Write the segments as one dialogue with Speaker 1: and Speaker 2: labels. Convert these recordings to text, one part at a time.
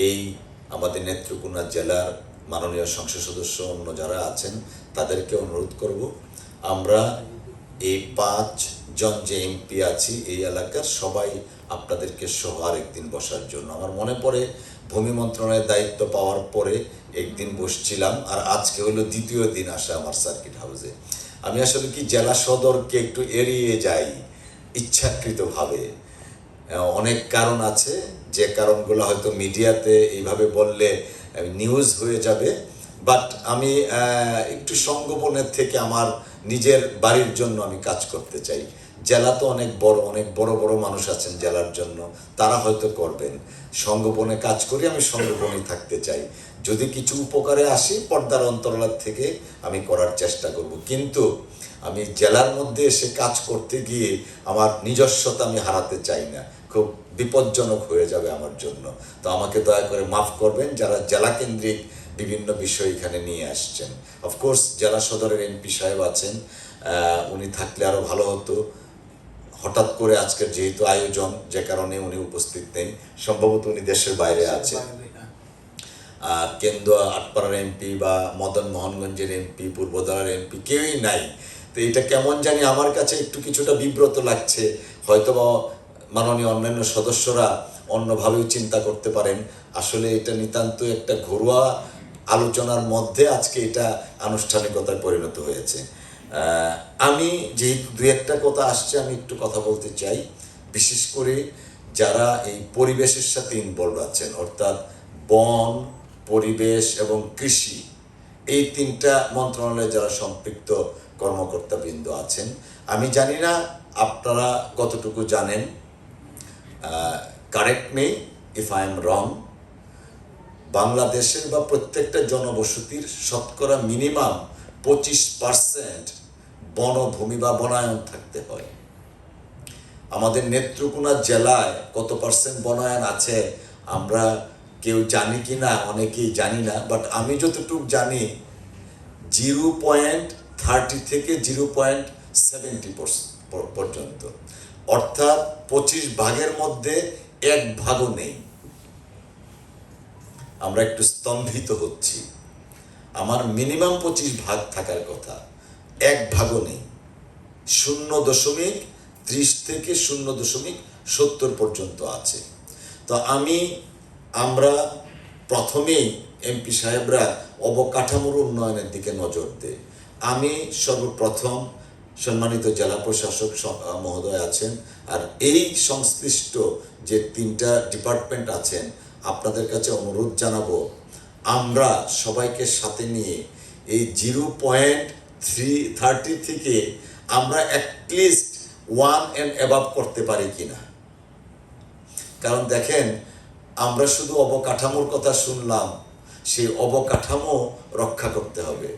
Speaker 1: এই আমাদের নেত্রকোনা জেলার মাননীয় সংসদ সদস্য অন্য যারা আছেন তাদেরকে অনুরোধ করব, আমরা এই 5 জন যে এমপি আছি এই এলাকার সবাই আপনাদেরকে সহ আরেকদিন বসার জন্য। আমার মনে পড়ে ভূমি মন্ত্রণালয়ের দায়িত্ব পাওয়ার পরে একদিন বসছিলাম, আর আজকে হলো দ্বিতীয় দিন আসা আমার সার্কিট হাউসে। আমি আসলে কি জেলা সদরকে একটু এড়িয়ে যাই ইচ্ছাকৃতভাবে। অনেক কারণ আছে, যে কারণগুলো হয়তো মিডিয়াতে এইভাবে বললে নিউজ হয়ে যাবে, বাট আমি একটু সংগোপনের থেকে আমার নিজের বাড়ির জন্য আমি কাজ করতে চাই। জেলা তো অনেক বড় বড় মানুষ আছেন জেলার জন্য, তারা হয়তো করবেন। সংগোপনে কাজ করি, আমি সংগোপনে থাকতে চাই। যদি কিছু উপকারে আসি পর্দার অন্তরাল থেকে আমি করার চেষ্টা করব, কিন্তু আমি জেলার মধ্যে এসে কাজ করতে গিয়ে আমার নিজস্বতা আমি হারাতে চাই না, খুব বিপজ্জনক হয়ে যাবে আমার জন্য। তো আমাকে দয়া করে মাফ করবেন যারা জেলা কেন্দ্রিক বিভিন্ন বিষয় এখানে নিয়ে আসছেন। অফকোর্স জেলা সদরের এমপি সাহেব আছেন, উনি থাকলে আরও ভালো হতো। হঠাৎ করে আজকের যেহেতু আয়োজন, যে কারণে উনি উপস্থিত নেই, সম্ভবত উনি দেশের বাইরে আছেন। কেন্দ্র আটপাড়ার এমপি বা মদন মোহনগঞ্জের এমপি, পূর্বদলার এমপি কেউই নাই। তো এটা কেমন জানি আমার কাছে একটু কিছুটা বিব্রত লাগছে। হয়তো বা মাননীয় অন্যান্য সদস্যরা অন্যভাবেও চিন্তা করতে পারেন। আসলে এটা নিতান্ত একটা ঘরোয়া আলোচনার মধ্যে আজকে এটা আনুষ্ঠানিকতায় পরিণত হয়েছে। আমি যেহেতু দু একটা কথা আসছে, আমি একটু কথা বলতে চাই। বিশেষ করে যারা এই পরিবেশের সাথে ইনভলভ আছেন, অর্থাৎ বন, পরিবেশ এবং কৃষি, এই 3টা মন্ত্রণালয়ে যারা সম্পৃক্ত কর্মকর্তাবৃন্দ আছেন, আমি জানি না আপনারা কতটুকু জানেন, correct me if I am রং, বাংলাদেশের বা প্রত্যেকটা জনবসতির শতকরা মিনিমাম 25% বনভূমি বা বনায়ন থাকতে হয়। আমাদের নেত্রকোনা জেলায় কত পার্সেন্ট বনায়ন আছে আমরা কেউ জানি কি না, অনেকেই জানি না, বাট আমি যতটুকু জানি 0.30 থেকে 0.70% পর্যন্ত, অর্থাৎ 25 ভাগের মধ্যে 1 ভাগও নেই। আমরা একটু স্তম্ভিত হচ্ছি। আমার মিনিমাম 25 ভাগ থাকার কথা, 1 ভাগও নেই। 0.30 থেকে 0.70 পর্যন্ত আছে। তো আমরা প্রথমেই এমপি সাহেবরা অবকাঠামোর উন্নয়নের দিকে নজর দেয়। আমি সর্বপ্রথম সম্মানিত জেলা প্রশাসক মহোদয় আছেন, আর এই সংশ্লিষ্ট যে 3টা ডিপার্টমেন্ট আছেন, আপনাদের কাছে অনুরোধ জানাবো, আমরা সবাইকে সাথে নিয়ে এই 0.30 থেকে আমরা অ্যাটলিস্ট 1 and above করতে পারি কিনা। কারণ দেখেন, আমরা শুধু অবকাঠামোর কথা শুনলাম, সেই অবকাঠামো রক্ষা করতে হবে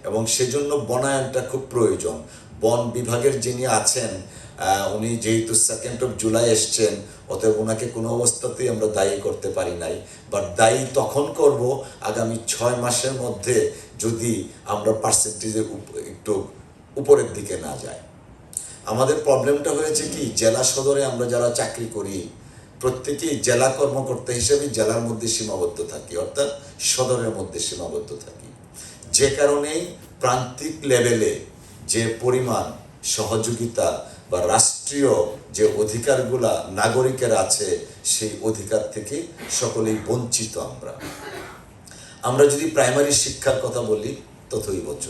Speaker 1: এবং সেজন্য বনায়নটা খুব প্রয়োজন। বন বিভাগের যিনি আছেন, উনি যেহেতু 2nd of July এসছেন, অতএব ওনাকে কোনো অবস্থাতেই আমরা দায়ী করতে পারি নাই, বাট দায়ী তখন করব আগামী 6 মাসের মধ্যে যদি আমরা পার্সেন্টেজের একটু উপরের দিকে না যাই। আমাদের প্রবলেমটা হয়েছে কি, জেলা সদরে আমরা যারা চাকরি করি প্রত্যেকেই জেলা কর্মকর্তা হিসেবে জেলার মধ্যে সীমাবদ্ধ থাকি, অর্থাৎ সদরের মধ্যে সীমাবদ্ধ থাকি। যে কারণেই প্রান্তিক লেভেলে যে পরিমাণ সহযোগিতা বা রাষ্ট্রীয় যে অধিকারগুলা নাগরিকের আছে, সেই অধিকার থেকে সকলেই বঞ্চিত আমরা যদি প্রাইমারি শিক্ষার কথা বলি তথৈবচ,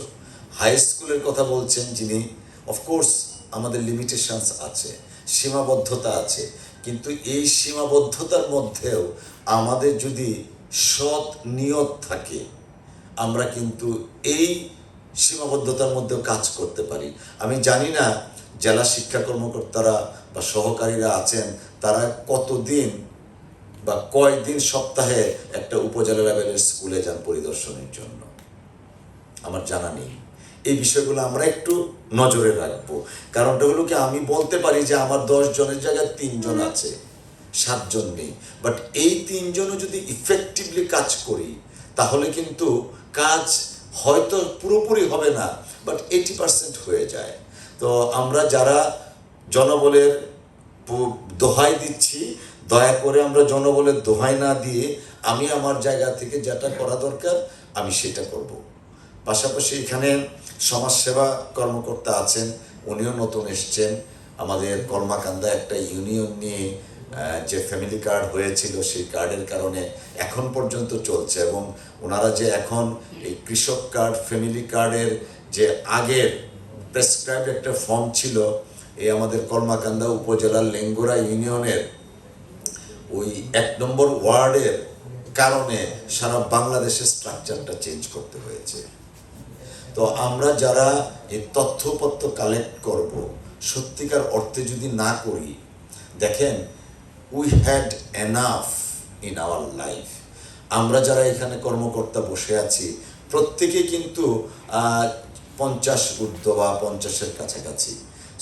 Speaker 1: হাই স্কুলের কথা বলছেন যিনি, অফকোর্স আমাদের লিমিটেশনস আছে, সীমাবদ্ধতা আছে, কিন্তু এই সীমাবদ্ধতার মধ্যেও আমাদের যদি সৎ নিয়ত থাকে, আমরা কিন্তু এই সীমাবদ্ধতার মধ্যেও কাজ করতে পারি। আমি জানি না জেলা শিক্ষা কর্মকর্তারা বা সহকারীরা আছেন, তারা কতদিন বা কয়দিন সপ্তাহে একটা উপজেলা লেভেলের স্কুলে যান পরিদর্শনের জন্য, আমার জানা নেই। এই বিষয়গুলো আমরা একটু নজরে রাখবো। কারণটা হলো কি, আমি বলতে পারি যে আমার 10 জনের জায়গায় 3 জন আছে, 7 জন নেই, বাট এই 3 জনও যদি ইফেক্টিভলি কাজ করি তাহলে কিন্তু কাজ হয়তো পুরোপুরি হবে না, বাট 80% হয়ে যায়। তো আমরা যারা জনবলের দোহাই দিচ্ছি, দয়া করে আমরা জনবলের দোহাই না দিয়ে আমি আমার জায়গা থেকে যেটা করা দরকার আমি সেটা করব। পাশাপাশি এখানে সমাজসেবা কর্মকর্তা আছেন, উনিও নতুন এসছেন। আমাদের কলমাকান্দা একটা ইউনিয়ন নিয়ে যে ফ্যামিলি কার্ড হয়েছিল সেই কার্ডের কারণে এখন পর্যন্ত চলছে, এবং ওনারা যে এখন এই কৃষক কার্ড ফ্যামিলি কার্ডের যে আগের প্রেসক্রাইব একটা ফর্ম ছিল, এই আমাদের কলমাকান্দা উপজেলার লেঙ্গুরা ইউনিয়নের ওই 1 নম্বর ওয়ার্ডের কারণে সারা বাংলাদেশের স্ট্রাকচারটা চেঞ্জ করতে হয়েছে। তো আমরা যারা এই তথ্যপত্র কালেক্ট করব, সত্যিকার অর্থে যদি না করি, দেখেন we had enough in our life. আমরা যারা এখানে কর্মকর্তা বসে আছি প্রত্যেকেই কিন্তু 50 ঊর্ধ্ব বা 50-এর কাছাকাছি।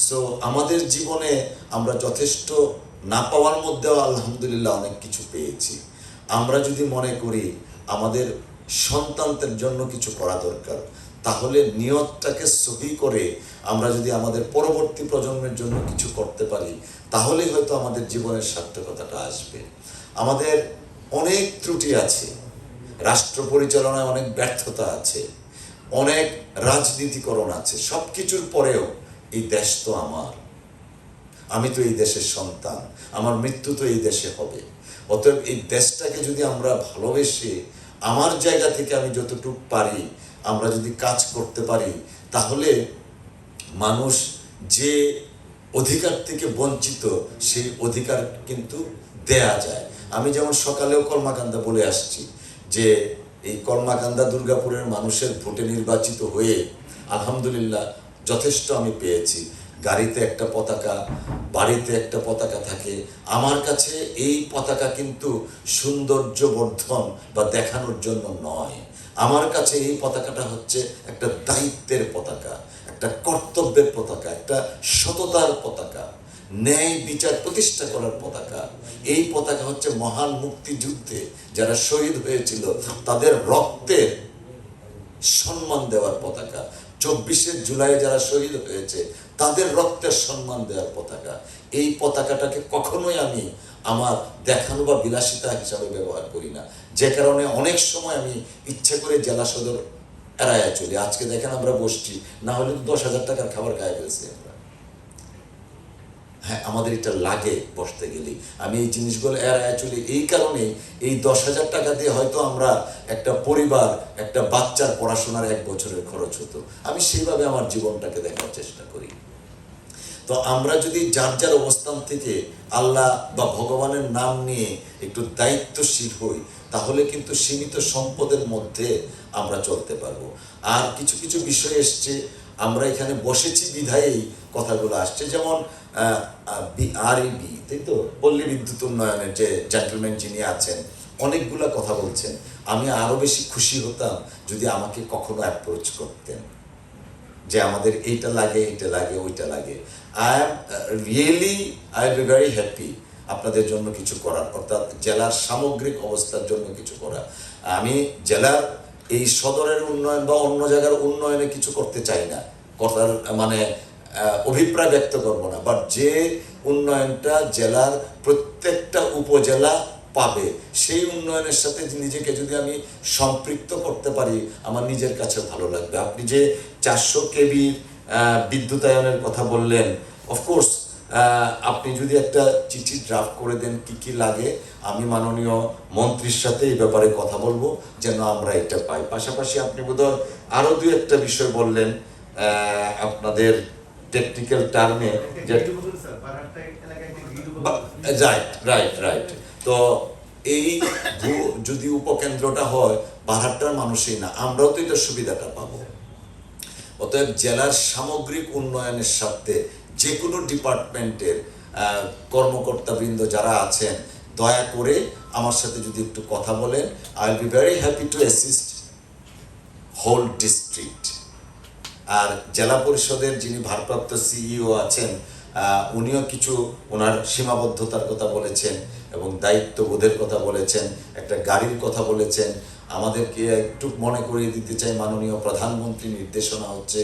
Speaker 1: সো আমাদের জীবনে আমরা যথেষ্ট না পাওয়ার মধ্যেও আলহামদুলিল্লাহ অনেক কিছু পেয়েছি। আমরা যদি মনে করি আমাদের সন্তানদের জন্য কিছু করা দরকার, তাহলে নিয়তটাকে সহি করে আমরা যদি আমাদের পরবর্তী প্রজন্মের জন্য কিছু করতে পারি, তাহলেই হয়তো আমাদের জীবনের সার্থকতাটা আসবে। আমাদের অনেক ত্রুটি আছে, রাষ্ট্র পরিচালনায় অনেক ব্যর্থতা আছে, অনেক রাজনীতিকরণ আছে। সব কিছুর পরেও এই দেশ তো আমার, আমি তো এই দেশের সন্তান, আমার মৃত্যু তো এই দেশে হবে। অতএব এই দেশটাকে যদি আমরা ভালোবেসে আমার জায়গা থেকে আমি যতটুকু পারি আমরা যদি কাজ করতে পারি, তাহলে মানুষ যে অধিকার থেকে বঞ্চিত সেই অধিকার কিন্তু দেয়া যায়। আমি যেমন সকালেও কলমাকান্দা বলে আসছি যে এই কলমাকান্দা দুর্গাপুরের মানুষের ভোটে নির্বাচিত হয়ে আলহামদুলিল্লাহ যথেষ্ট আমি পেয়েছি। গাড়িতে একটা পতাকা, বাড়িতে একটা পতাকা থাকে। আমার কাছে এই পতাকা কিন্তু সৌন্দর্য বর্ধন বা দেখানোর জন্য নয়, আমার কাছে এই পতাকাটা হচ্ছে একটা দায়িত্বের পতাকা, একটা কর্তব্যের পতাকা, একটা সততার পতাকা, ন্যায় বিচার প্রতিষ্ঠা করার পতাকা। এই পতাকা হচ্ছে মহান মুক্তিযুদ্ধে যারা শহীদ হয়েছিল তাদের রক্তের সম্মান দেওয়ার পতাকা। 24শে জুলাই যারা শহীদ হয়েছে তাদের রক্তের সম্মান দেওয়ার পতাকা। এই পতাকাটাকে কখনোই আমি আমার দেখানো বা বিলাসিতা হিসাবে ব্যবহার করি না, যে কারণে অনেক সময় আমি ইচ্ছে করে জেলা সদর এড়াইয়া চলি। আজকে দেখেন আমরা বসছি, না হলে তো 10,000 টাকার খাবার খাই ফেলছি আমরা। হ্যাঁ, আমাদের এটা লাগে বসতে গেলেই। আমি এই জিনিসগুলো এড়াইয়া চলি এই কারণে, এই 10,000 টাকা দিয়ে হয়তো আমরা একটা পরিবার, একটা বাচ্চার পড়াশোনার 1 বছরের খরচ হতো। আমি সেইভাবে আমার জীবনটাকে দেখার চেষ্টা করি। তো আমরা যদি যার যার অবস্থান থেকে আল্লাহ বা ভগবানের নাম নিয়ে একটু দায়িত্বশীল হই, তাহলে কিন্তু সীমিত সম্পদের মধ্যে আমরা চলতে পারবো। আর কিছু কিছু বিষয় এসছে, আমরা এখানে বসেছি বিধায়ী কথাগুলো আসছে, যেমন আরইবি, তাই তো, পল্লী বিদ্যুৎ উন্নয়নের যে জেন্টলম্যান যিনি আছেন অনেকগুলা কথা বলছেন। আমি আরো বেশি খুশি হতাম যদি আমাকে কখনো অ্যাপ্রোচ করতেন যে আমাদের এইটা লাগে, এইটা লাগে, ওইটা লাগে। I am B very happy আপনাদের জন্য কিছু করার, অর্থাৎ জেলার সামগ্রিক অবস্থার জন্য কিছু করা। আমি জেলার এই সদরের উন্নয়ন বা অন্য জায়গার উন্নয়নে কিছু করতে চাই না, কথার মানে অভিপ্রায় ব্যক্ত করবো না, বাট যে উন্নয়নটা জেলার প্রত্যেকটা উপজেলা পাবে সেই উন্নয়নের সাথে নিজেকে যদি আমি সম্পৃক্ত করতে পারি আমার নিজের কাছে ভালো লাগবে। আপনি যে 400 কেবি বিদ্যুতায়নের কথা বললেন, অফকোর্স আপনি যদি একটা চিঠি ড্রাফট করে দেন কি কি লাগে, আমি মাননীয় মন্ত্রীর সাথে এই ব্যাপারে কথা বলবো যেন আমরা এটা পাই। পাশাপাশি আপনি বোধহয় আরো 2-একটা বিষয় বললেন আপনাদের টেকনিক্যাল টার্মে, রাইট। তো এই যদি উপকেন্দ্রটা হয় বারহাট্টার মানুষই না, আমরাও তো এটার সুবিধাটা পাবো। অতএব জেলার সামগ্রিক উন্নয়নের সাথে যে কোনো ডিপার্টমেন্টের কর্মকর্তাবৃন্দ যারা আছেন দয়া করে আমার সাথে যদি একটু কথা বলেন, I will be very happy to assist whole district. আর জেলা পরিষদের যিনি ভারপ্রাপ্ত সিইও আছেন উনিও কিছু ওনার সীমাবদ্ধতার কথা বলেছেন এবং দায়িত্ববোধের কথা বলেছেন, একটা গাড়ির কথা বলেছেন। আমাদেরকে একটু মনে করিয়ে দিতে চাই, মাননীয় প্রধানমন্ত্রীর নির্দেশনা হচ্ছে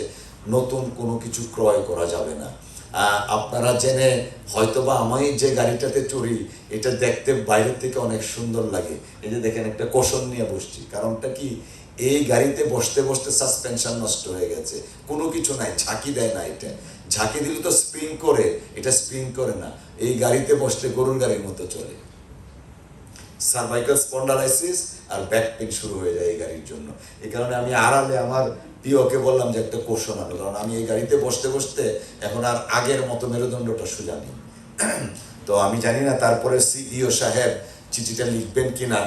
Speaker 1: নতুন কোনো কিছু ক্রয় করা যাবে না। আপনারা জেনে হয়তোবা আমি যে গাড়িটাতে চড়ি এটা দেখতে বাইরের থেকে অনেক সুন্দর লাগে। এই যে দেখেন একটা কোশন নিয়ে বসছি, কারণটা কি, এই গাড়িতে বসতে বসতে সাসপেনশন নষ্ট হয়ে গেছে, কোনো কিছু নাই, ঝাঁকি দেয় না। এটা ঝাঁকি দিলে তো স্প্রিং করে, এটা স্প্রিং করে না। এই গাড়িতে বসতে গরুর গাড়ির মতো চলে। সার্ভাইকাল স্পন্ডালাইসিস আর ব্যাক পেন শুরু হয়ে যায় এই গাড়ির জন্য। এই কারণে আমি আড়ালে আমার প্রিয়কে বললাম যে একটা কোশন আনো, কারণ আমি এই গাড়িতে বসতে বসতে এখন আর আগের মতো মেরুদণ্ডটা সোজা নেই। তো আমি জানি না তারপরে সিইও সাহেব চিঠিটা লিখবেন কিনা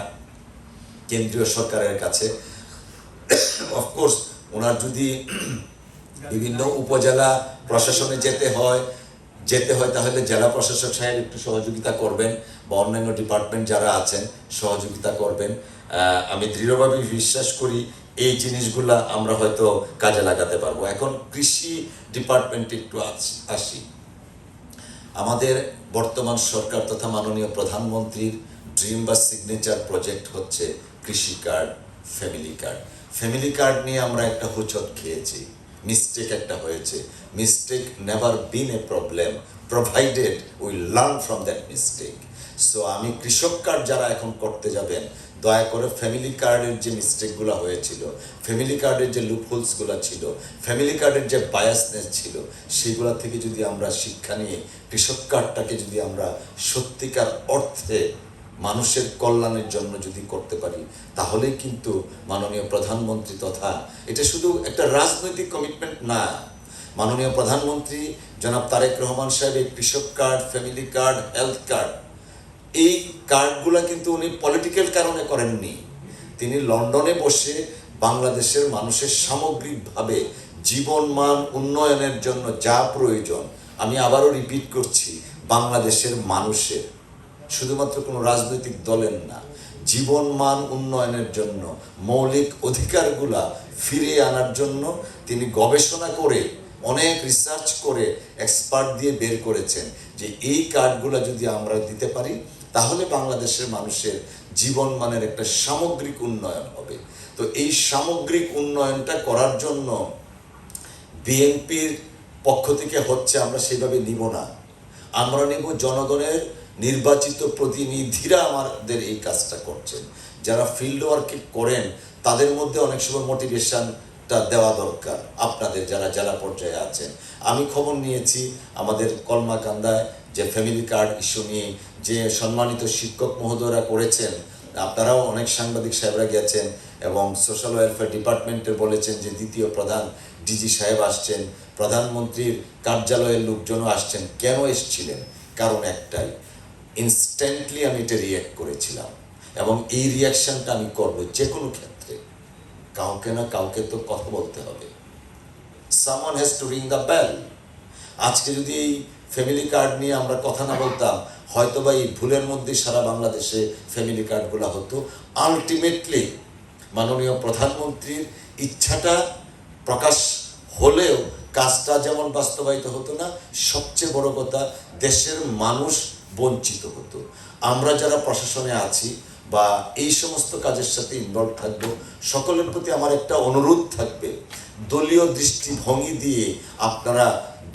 Speaker 1: কেন্দ্রীয় সরকারের কাছে। অফকোর্স ওনার যদি বিভিন্ন উপজেলা প্রশাসনে যেতে হয় তাহলে জেলা প্রশাসক সাহেব একটু সহযোগিতা করবেন, বা অন্যান্য ডিপার্টমেন্ট যারা আছেন সহযোগিতা করবেন। আমি দৃঢ়ভাবে বিশ্বাস করি এই জিনিসগুলা আমরা হয়তো কাজে লাগাতে পারবো। এখন কৃষি ডিপার্টমেন্টে একটু আসি। আমাদের বর্তমান সরকার তথা মাননীয় প্রধানমন্ত্রীর ড্রিম বা সিগনেচার প্রজেক্ট হচ্ছে কৃষি card, family card. Family card নিয়ে আমরা একটা হোঁচট খেয়েছি, মিস্টেক একটা হয়েছে। Mistake never been A problem provided we learn from that mistake. So আমি কৃষক কার্ড যারা এখন করতে যাবেন, দয়া করে ফ্যামিলি কার্ডের যে মিস্টেকগুলো হয়েছিল, ফ্যামিলি কার্ডের যে লুপহোলসগুলো ছিল, ফ্যামিলি কার্ডের যে বায়াসনেস ছিল, সেগুলো থেকে যদি আমরা শিক্ষা নিয়ে কৃষক কার্ডটাকে যদি আমরা সত্যিকার অর্থে মানুষের কল্যাণের জন্য যদি করতে পারি, তাহলে কিন্তু মাননীয় প্রধানমন্ত্রী তথা এটা শুধু একটা রাজনৈতিক কমিটমেন্ট না, মাননীয় প্রধানমন্ত্রী জনাব তারেক রহমান সাহেব এই কৃষক card, family card, health card, এই কার্ডগুলো কিন্তু উনি পলিটিক্যাল কারণে করেননি। তিনি লন্ডনে বসে বাংলাদেশের মানুষের সামগ্রিকভাবে জীবনমান উন্নয়নের জন্য যা প্রয়োজন, আমি আবারও রিপিট করছি, বাংলাদেশের মানুষের, শুধুমাত্র কোনো রাজনৈতিক দলের না, জীবনমান উন্নয়নের জন্য মৌলিক অধিকারগুলা ফিরিয়ে আনার জন্য তিনি গবেষণা করে, অনেক রিসার্চ করে, এক্সপার্ট দিয়ে বের করেছেন যে এই কার্ডগুলো যদি আমরা দিতে পারি তাহলে বাংলাদেশের মানুষের জীবনমানের একটা সামগ্রিক উন্নয়ন হবে। তো এই সামগ্রিক উন্নয়নটা করার জন্য বিএনপির পক্ষ থেকে হচ্ছে আমরা সেভাবে নিব না, আমরা নেব জনগণের নির্বাচিত প্রতিনিধিরা আমাদের এই কাজটা করছেন। যারা ফিল্ড ওয়ার্কে করেন তাদের মধ্যে অনেক সময় মোটিভেশনটা দেওয়া দরকার, আপনাদের যারা জেলা পর্যায়ে আছেন। আমি খবর নিয়েছি আমাদের কলমাকান্দায় যে ফ্যামিলি কার্ড ইস্যু নিয়ে যে সম্মানিত শিক্ষক মহোদয়রা করেছেন, আপনারাও অনেক সাংবাদিক সাহেবরা গেছেন এবং সোশ্যাল ওয়েলফেয়ার ডিপার্টমেন্টে বলেছেন যে দ্বিতীয় প্রধান ডিজি সাহেব আসছেন, প্রধানমন্ত্রীর কার্যালয়ের লোকজনও আসছেন। কেন এসেছিলেন? কারণ একটাই, ইনস্ট্যান্টলি আমি এটা রিয়্যাক্ট করেছিলাম এবং এই রিয়াকশনটা আমি করবো যে কোনো ক্ষেত্রে। কাউকে না কাউকে তো কথা বলতে হবে, someone has to ring the bell. আজকে যদি এই ফ্যামিলি কার্ড নিয়ে আমরা কথা না বলতাম, হয়তোবা এই ভুলের মধ্যে সারা বাংলাদেশে ফ্যামিলি কার্ডগুলো হতো। আলটিমেটলি মাননীয় প্রধানমন্ত্রীর ইচ্ছাটা প্রকাশ হলেও কাজটা যেমন বাস্তবায়িত হতো না, সবচেয়ে বড় কথা দেশের মানুষ বঞ্চিত হতো। আমরা যারা প্রশাসনে আছি বা এই সমস্ত কাজের সাথে ইনভলভ থাকবো, সকলের প্রতি আমার একটা অনুরোধ থাকবে, দলীয় দৃষ্টিভঙ্গি দিয়ে আপনারা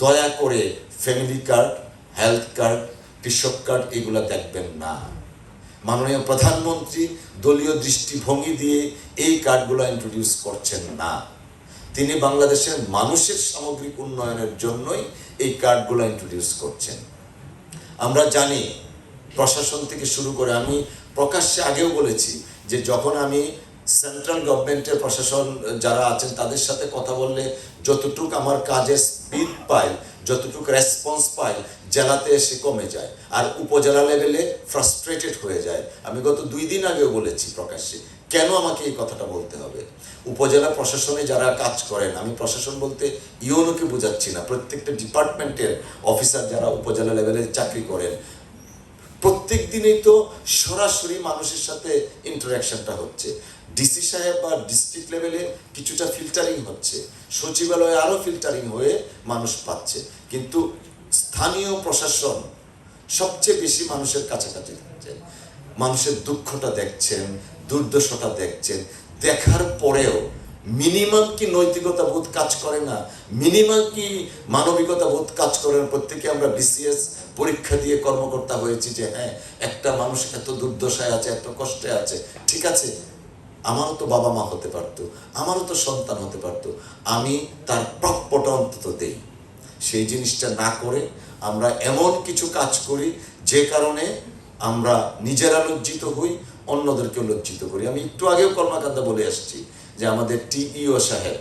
Speaker 1: দয়া করে ফ্যামিলি কার্ড, হেলথ কার্ড, কৃষক কার্ড এগুলো দেখবেন না। মাননীয় প্রধানমন্ত্রী দলীয় দৃষ্টিভঙ্গি দিয়ে এই কার্ডগুলো ইন্ট্রোডিউস করছেন না, তিনি বাংলাদেশের মানুষের সামগ্রিক উন্নয়নের জন্যই এই কার্ডগুলো ইন্ট্রোডিউস করছেন। আমরা জানি প্রশাসন থেকে শুরু করে, আমি প্রকাশ্যে আগেও বলেছি যে যখন আমি সেন্ট্রাল গভর্নমেন্টের প্রশাসন যারা আছেন তাদের সাথে কথা বললে যতটুক আমার কাজের স্পিড পাই, যতটুকু রেসপন্স পাই, জেলাতে এসে কমে যায় আর উপজেলা লেভেলে ফ্রাস্ট্রেটেড হয়ে যায়। আমি গত 2 দিন আগেও বলেছি প্রকাশ্যে, কেন আমাকে এই কথাটা বলতে হবে? উপজেলা প্রশাসনে যারা কাজ করেন, আমি প্রশাসন বলতে ইউনোকে বোঝাচ্ছি না, প্রত্যেকটা ডিপার্টমেন্টের অফিসার যারা উপজেলা লেভেলে চাকরি করেন, প্রত্যেক দিনেই তো সরাসরি মানুষের সাথে ইন্টারাকশনটা হচ্ছে। ডিসি সাহেব বা ডিস্ট্রিক্ট লেভেলে কিছুটা ফিল্টারিং হচ্ছে, সচিবালয়ে আরও ফিল্টারিং হয়ে মানুষ পাচ্ছে, কিন্তু স্থানীয় প্রশাসন সবচেয়ে বেশি মানুষের কাছাকাছি থাকছেন, মানুষের দুঃখটা দেখছেন, দুর্দশাটা দেখছেন, দেখার পরেও মিনিমাম কি নৈতিকতা বোধ কাজ করে না? মিনিমাম কি মানবিকতা বোধ কাজ করে না? প্রত্যেকে আমরা বিসিএস পরীক্ষা দিয়ে কর্মকর্তা হয়েছি যে হ্যাঁ, একটা মানুষ এত দুর্দশায় আছে, এত কষ্টে আছে, ঠিক আছে, আমারও তো বাবা মা হতে পারতো, আমারও তো সন্তান হতে পারতো, আমি তার প্রাপ্যটা অন্তত দেই। সেই জিনিসটা না করে আমরা এমন কিছু কাজ করি যে কারণে আমরা নিজেরা লজ্জিত হই, অন্যদেরকেও লজ্জিত করি। আমি একটু আগেও কর্মকাণ্ডে বলে আসছি যে আমাদের টিইও সাহেব,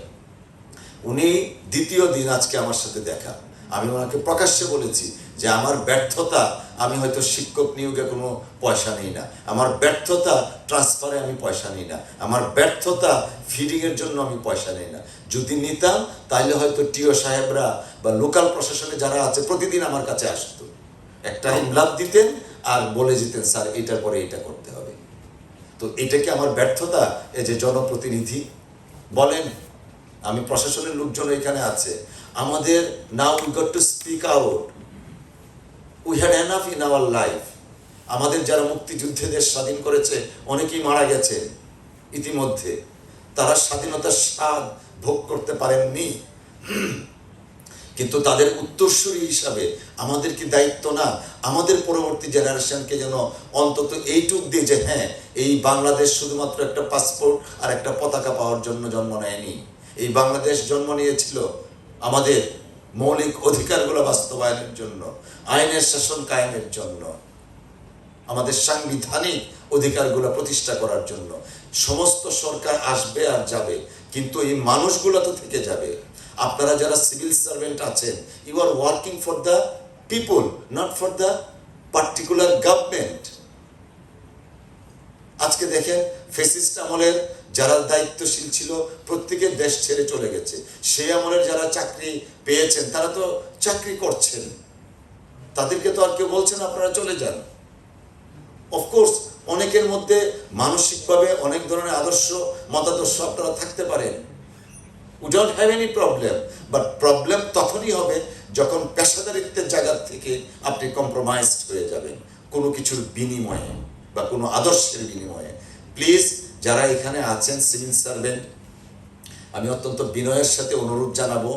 Speaker 1: উনি দ্বিতীয় দিন আজকে আমার সাথে দেখা, আমি ওনাকে প্রকাশ্যে বলেছি যে আমার ব্যর্থতা, আমি হয়তো শিক্ষক নিয়োগে কোনো পয়সা নিই না, আমার ব্যর্থতা ট্রান্সফারে আমি পয়সা নিই না, আমার ব্যর্থতা ফিডিংয়ের জন্য আমি পয়সা নিই না। যদি নিতাম তাহলে হয়তো টিও সাহেবরা বা লোকাল প্রশাসনে যারা আছে প্রতিদিন আমার কাছে আসতো, একটা ইমলাপ দিতেন আর বলে যেতেন স্যার এটার পরে এটা করতে হবে। তো এটা কি আমার ব্যর্থতা? এই যে জনপ্রতিনিধি বলেন, আমি প্রশাসনের লোকজন এখানে আছে, আমাদের now we got to speak out, we had enough in our life. আমাদের যারা মুক্তিযুদ্ধে দেশ স্বাধীন করেছে অনেকেই মারা গেছে ইতিমধ্যে, তারা স্বাধীনতার স্বাদ ভোগ করতে পারেননি, কিন্তু তাদের উত্তরসূরি হিসাবে আমাদের কি দায়িত্ব না আমাদের পরবর্তী জেনারেশনকে যেন অন্তত এইটুক দিয়ে যে হ্যাঁ, এই বাংলাদেশ শুধুমাত্র একটা পাসপোর্ট আর একটা পতাকা পাওয়ার জন্য জন্ম নেয়নি, এই বাংলাদেশ জন্ম নিয়েছিল আমাদের মৌলিক অধিকারগুলো বাস্তবায়নের জন্য, আইনের শাসন কায়েমের জন্য, আমাদের সাংবিধানিক অধিকারগুলো প্রতিষ্ঠা করার জন্য। সমস্ত সরকার আসবে আর যাবে, কিন্তু এই মানুষগুলো তো থেকে যাবে। আপনারা যারা সিভিল সার্ভেন্ট আছেন, you are working for the people, not for the particular government. আজকে দেখেন ফ্যাসিস্ট আমলের যারা দায়িত্বশীল ছিল প্রত্যেকের দেশ ছেড়ে চলে গেছে, সেই আমলের যারা চাকরি পেয়েছেন তারা তো চাকরি করছেন, তাদেরকে তো আর কেউ বলছেন আপনারা চলে যান। অফকোর্স অনেকের মধ্যে মানসিকভাবে অনেক ধরনের আদর্শ মতাদর্শ আপনারা থাকতে পারেন, we don't have any problem, but problem তখনই হবে যখন পেশাদারিত্বের জায়গা থেকে আপনি কম্প্রোমাইজড হয়ে যাবেন কোনো কিছুর বিনিময়ে বা কোনো আদর্শের বিনিময়ে। প্লিজ যারা এখানে আছেন সিভিল সার্ভেন্ট, আমি অত্যন্ত বিনয়ের সাথে অনুরোধ জানাবো,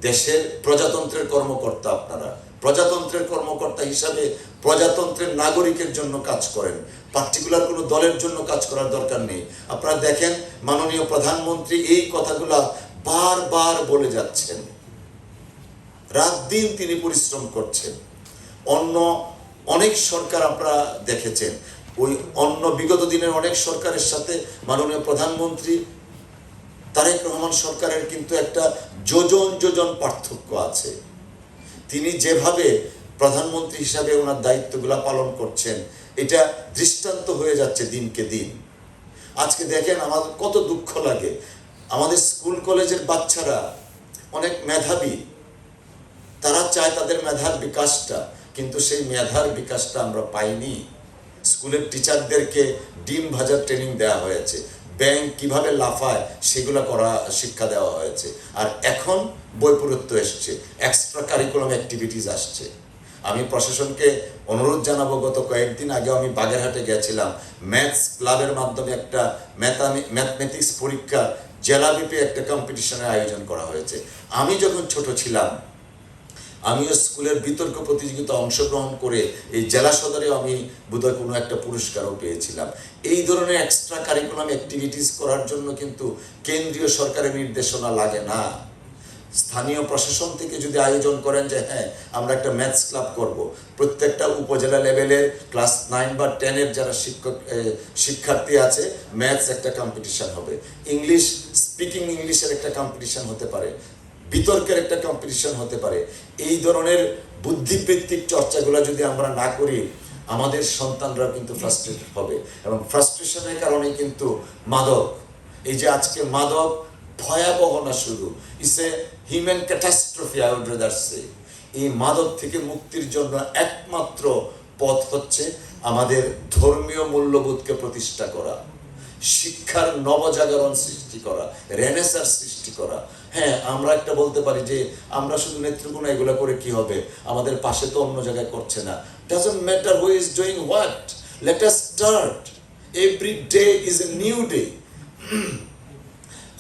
Speaker 1: দেশের প্রজাতন্ত্রের কর্মকর্তা আপনারা, প্রজাতন্ত্রের কর্মকর্তা হিসাবে প্রজাতন্ত্রের নাগরিকের জন্য কাজ করেন, পার্টিকুলার কোনো দলের জন্য কাজ করার দরকার নেই। আপনারা দেখেন মাননীয় প্রধানমন্ত্রী এই কথাগুলা বারবার বলে যাচ্ছেন, রাত দিন তিনি পরিশ্রম করছেন। অন্য অনেক সরকার আপনারা দেখেছেন, ওই অন্য বিগত দিনের অনেক সরকারের সাথে মাননীয় প্রধানমন্ত্রী তারেক রহমান সরকারের কিন্তু একটা যোজন যোজন পার্থক্য আছে। তিনি যেভাবে প্রধানমন্ত্রী হিসাবে ওনার দায়িত্বগুলো পালন করছেন, এটা দৃষ্টান্ত হয়ে যাচ্ছে দিনকে দিন। আজকে দেখেন আমাদের কত দুঃখ লাগে, আমাদের স্কুল কলেজের বাচ্চারা অনেক মেধাবী, তারা চায় তাদের মেধার বিকাশটা, কিন্তু সেই মেধার বিকাশটা আমরা পাইনি। স্কুলের টিচারদেরকে ডিম ভাজার ট্রেনিং দেওয়া হয়েছে, ব্যাংক কিভাবে লাফায় সেগুলো করা শিক্ষা দেওয়া হয়েছে, আর এখন বৈপরীত্য এসছে, এক্সট্রা কারিকুলাম অ্যাক্টিভিটিস আসছে। আমি প্রশাসনকে অনুরোধ জানাবো, গত কয়েকদিন আগে আমি বাগেরহাটে গেছিলাম, ম্যাথস ক্লাবের মাধ্যমে একটা ম্যাথমেটিক্স পরীক্ষা জেলাব্যাপী একটা কম্পিটিশনের আয়োজন করা হয়েছে। আমি যখন ছোট ছিলাম আমিও স্কুলের বিতর্ক প্রতিযোগিতা অংশগ্রহণ করে এই জেলা সদরে আমি বোধহয় কোনো একটা পুরস্কারও পেয়েছিলাম। এই ধরনের এক্সট্রা কারিকুলাম অ্যাক্টিভিটিস করার জন্য কিন্তু কেন্দ্রীয় সরকারের নির্দেশনা লাগে না। স্থানীয় প্রশাসন থেকে যদি আয়োজন করেন যে হ্যাঁ আমরা একটা ম্যাথস ক্লাব করব, প্রত্যেকটা উপজেলা লেভেলের ক্লাস 9 বা 10-এর যারা শিক্ষার্থী আছে ম্যাথস একটা কম্পিটিশন হবে, ইংলিশ স্পিকিং ইংলিশের একটা কম্পিটিশন হতে পারে, বিতর্কের একটা কম্পিটিশন হতে পারে। এই ধরনের বুদ্ধিবৃত্তিক চর্চাগুলো যদি আমরা না করি, আমাদের সন্তানরা কিন্তু ফ্রাস্ট্রেটেড হবে, এবং ফ্রাস্ট্রেশনের কারণে কিন্তু মাদক, এই যে আজকে মাদক ভয়াবহ না শুধু, it's a human catastrophe I would rather say. এই মাদক থেকে মুক্তির জন্য একমাত্র পথ হচ্ছে আমাদের ধর্মীয় মূল্যবোধকে প্রতিষ্ঠা করা, শিক্ষার নবজাগরণ সৃষ্টি করা, রেনেসার সৃষ্টি করা। হ্যাঁ, আমরা একটা বলতে পারি যে আমরা শুধু নেত্রকোনা এগুলো করে কি হবে, আমাদের পাশে তো অন্য জায়গায় করছে না। Doesn't matter who is doing what, let us start. Every day is a new day.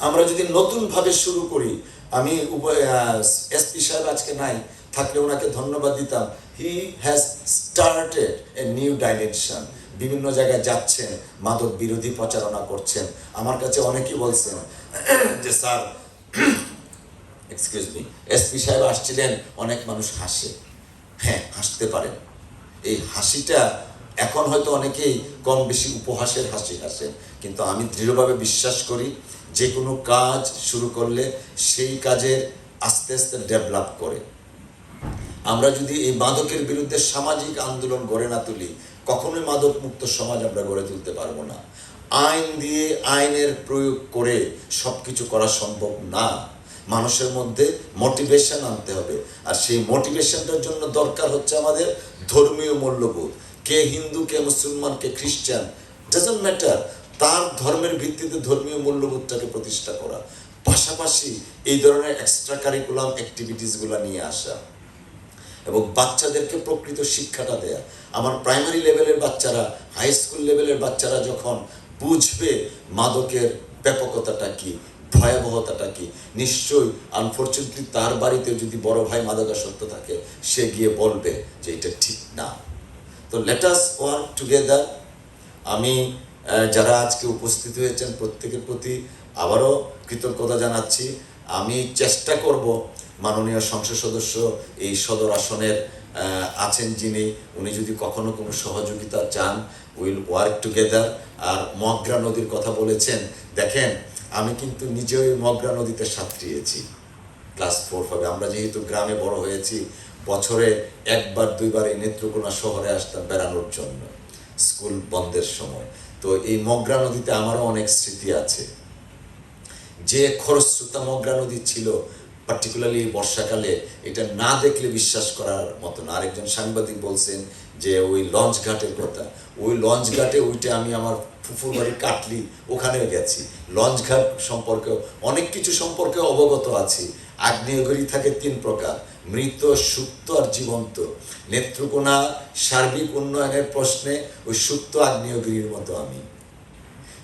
Speaker 1: আমরা যদি নতুনভাবে শুরু করি, আমি এসপি সাহেব আজকে নাই, থাকলে ওনাকে ধন্যবাদ দিতাম। He has started a new dimension. বিভিন্ন জায়গায় যাচ্ছেন, মাদক বিরোধী প্রচারণা করছেন। আমার কাছে অনেকেই বলছেন যে স্যার, এক্সকিউজ মি, এসপি সাহেব আসছিলেন, অনেক মানুষ হাসে। হ্যাঁ, হাসতে পারেন। এই হাসিটা এখন হয়তো অনেকেই কম বেশি উপহাসের হাসি হাসেন, কিন্তু আমি দৃঢ়ভাবে বিশ্বাস করি যে কোনো কাজ শুরু করলে সেই কাজের আস্তে আস্তে ডেভেলপ করে। আমরা যদি এই মাদকের বিরুদ্ধে সামাজিক আন্দোলন গড়ে না তুলি, কখনোই মাদক মুক্ত সমাজ আমরা গড়ে তুলতে পারবো না। আইন দিয়ে, আইনের প্রয়োগ করে সব কিছু করা সম্ভব না। মানুষের মধ্যে মোটিভেশন আনতে হবে, আর সেই মোটিভেশনটার জন্য দরকার হচ্ছে আমাদের ধর্মীয় মূল্যবোধ। কে হিন্দু, কে মুসলমান, কে খ্রিস্টান, ডাজন্ট ম্যাটার, তার ধর্মের ভিত্তিতে ধর্মীয় মূল্যবোধটাকে প্রতিষ্ঠা করা, পাশাপাশি এই ধরনের এক্সট্রা কারিকুলাম অ্যাক্টিভিটিসগুলো নিয়ে আসা এবং বাচ্চাদেরকে প্রকৃত শিক্ষাটা দেয়া। আমার প্রাইমারি লেভেলের বাচ্চারা, হাই স্কুল লেভেলের বাচ্চারা যখন বুঝবে মাদকের ব্যাপকতাটা কি, ভয়াবহতাটা কি, নিশ্চয়ই আনফর্চুনেটলি তার বাড়িতে যদি বড় ভাই মাদকাসক্ত থাকে, সে গিয়ে বলবে যে এটা ঠিক না। তো লেট আস ওয়ার্ক টুগেদার। আমি যারা আজকে উপস্থিত হয়েছেন প্রত্যেকের প্রতি আবারও কৃতজ্ঞতা জানাচ্ছি। আমি চেষ্টা করব, মাননীয় সংসদ সদস্য এই সদর আসনের আছেন যিনি, উনি যদি কখনো কোনো সহযোগিতা চান, উইল ওয়ার্ক টুগেদার। আর মগরা নদীর কথা বলেছেন, দেখেন আমি কিন্তু নিজেও মগরা নদীতে সাঁতরিয়েছি ক্লাস 4-5। আমরা যেহেতু গ্রামে বড় হয়েছি, বছরে একবার দুইবার এই নেত্রকোনা শহরে আসতাম বেড়ানোর জন্য স্কুল বন্ধের সময়। তো এই মগরা নদীতে আমারও অনেক স্মৃতি আছে। যে খরস্রোতা মগরা নদী ছিল, পার্টিকুলারলি বর্ষাকালে, এটা না দেখলে বিশ্বাস করার মতো না। আরেকজন সাংবাদিক বলছেন যে ওই লঞ্চ ঘাটের কথা, ওই লঞ্চ ঘাটে ওইটা আমি আমার ফুফুর বাড়ি কাটলি, ওখানেও গেছি। লঞ্চ ঘাট সম্পর্কে অনেক কিছু সম্পর্কে অবগত আছি। আগ্নেয়গিরি থাকে 3 প্রকার, মৃত, সুপ্ত আর জীবন্ত। নেত্রকোনা সার্বিক উন্নয়নের প্রশ্নে ওই সুপ্ত আগ্নেয়গিরির মতো আমি।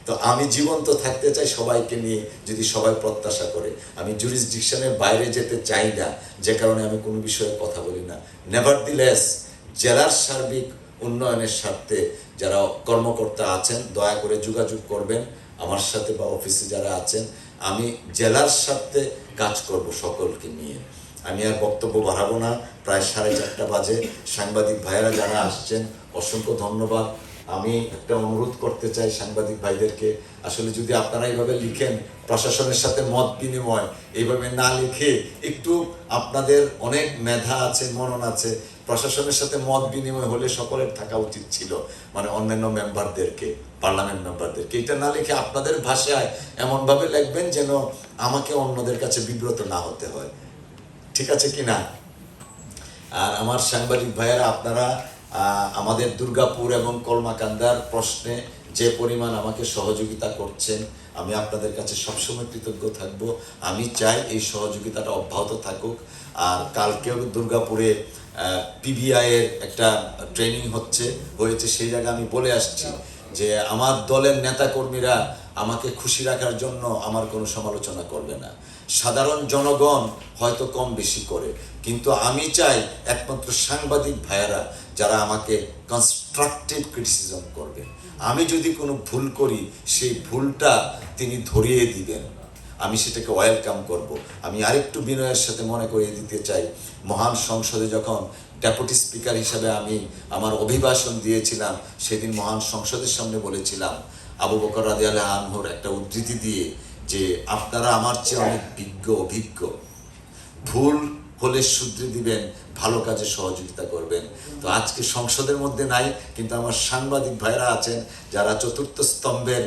Speaker 1: তো আমি জীবন্ত থাকতে চাই সবাইকে নিয়ে, যদি সবাই প্রত্যাশা করে। আমি জুরিসডিকশনের বাইরে যেতে চাই না, যে কারণে আমি কোনো বিষয়ে কথা বলি না। নেভারদিলেস, জেলার সার্বিক উন্নয়নের স্বার্থে যারা কর্মকর্তা আছেন, দয়া করে যোগাযোগ করবেন আমার সাথে বা অফিসে যারা আছেন। আমি জেলার স্বার্থে কাজ করব সকলকে নিয়ে। আমি আর বক্তব্য বাড়াবো না, প্রায় 4:30 বাজে। সাংবাদিক ভাইয়েরা যারা আসছেন, অসংখ্য ধন্যবাদ। আমি একটা অনুরোধ করতে চাই সাংবাদিক ভাইদেরকে, আসলে যদি আপনারা এইভাবে লিখেন, প্রশাসনের সাথে মত বিনিময়, এইভাবে না লিখে একটু, আপনাদের অনেক মেধা আছে, মনন আছে, প্রশাসনের সাথে মত বিনিময় হলে সকলের থাকা উচিত ছিল, মানে অন্যান্য মেম্বারদেরকে, পার্লামেন্ট মেম্বারদেরকে। এটা না লিখে আপনাদের ভাষায় এমনভাবে লিখবেন যেন আমাকে অন্যদের কাছে বিব্রত না হতে হয়। ঠিক আছে কি না? আর আমার সাংবাদিক ভাইয়েরা, আপনারা আমাদের দুর্গাপুর এবং কলমাকান্দার প্রশ্নে যে পরিমাণ আমাকে সহযোগিতা করছেন, আমি আপনাদের কাছে সবসময় কৃতজ্ঞ থাকব। আমি চাই এই সহযোগিতাটা অব্যাহত থাকুক। আর কালকেও দুর্গাপুরে পিবিআইয়ের একটা ট্রেনিং হয়েছে, সেই জায়গায় আমি বলে আসছি যে আমার দলের নেতাকর্মীরা আমাকে খুশি রাখার জন্য আমার কোনো সমালোচনা করবে না। সাধারণ জনগণ হয়তো কম বেশি করে, কিন্তু আমি চাই একমাত্র সাংবাদিক ভাইয়েরা যারা আমাকে কনস্ট্রাকটিভ ক্রিটিসিজম করবে। আমি যদি কোনো ভুল করি, সেই ভুলটা তিনি ধরিয়ে দিবেন, আমি সেটাকে ওয়েলকাম করব। আমি আরেকটু বিনয়ের সাথে মনে করিয়ে দিতে চাই, মহান সংসদে যখন ডেপুটি স্পিকার হিসাবে আমি আমার অভিভাষণ দিয়েছিলাম, সেদিন মহান সংসদের সামনে বলেছিলাম আবু বকর রাদিয়াল্লাহু আনহুর একটা উদ্ধৃতি দিয়ে, যে আপনারা আমার চেয়ে অনেক অভিজ্ঞ, ভুল হলে শুধরে দিবেন, ভালো কাজে সহযোগিতা করবেন। তো আজকে সংসদের মধ্যে নাই, কিন্তু আমার সাংবাদিক ভাইরা আছেন যারা চতুর্থ স্তম্ভের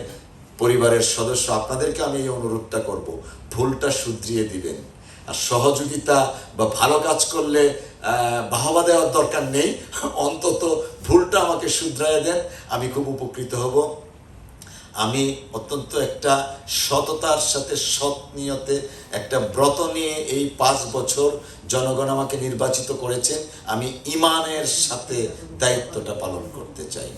Speaker 1: পরিবারের সদস্য, আপনাদেরকে আমি এই অনুরোধটা করব, ভুলটা শুধরিয়ে দিবেন। আর সহযোগিতা বা ভালো কাজ করলে বাহবা দেওয়ার দরকার নেই, অন্তত ভুলটা আমাকে শুধরাইয়া দেন, আমি খুব উপকৃত হব। আমি অত্যন্ত একটা সততার সাথে, সৎ নিয়তে একটা ব্রত নিয়ে এই 5 বছর জনগণ আমাকে নির্বাচিত করেছেন। আমি ঈমানের সাথে দায়িত্বটা পালন করতে চাই।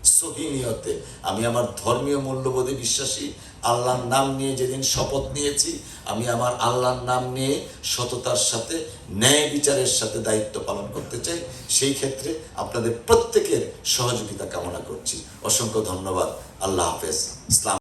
Speaker 1: সহি নিয়তে আমি আমার ধর্মীয় মূল্যবোধে বিশ্বাসী। আল্লাহর নাম নিয়ে যেদিন শপথ নিয়েছি, আমি আমার আল্লাহর নাম নিয়ে সততার সাথে, ন্যায় বিচারের সাথে দায়িত্ব পালন করতে চাই। সেই ক্ষেত্রে আপনাদের প্রত্যেকের সহযোগিতা কামনা করছি। অসংখ্য ধন্যবাদ। আল্লাহ হাফেজ। ইসলাম।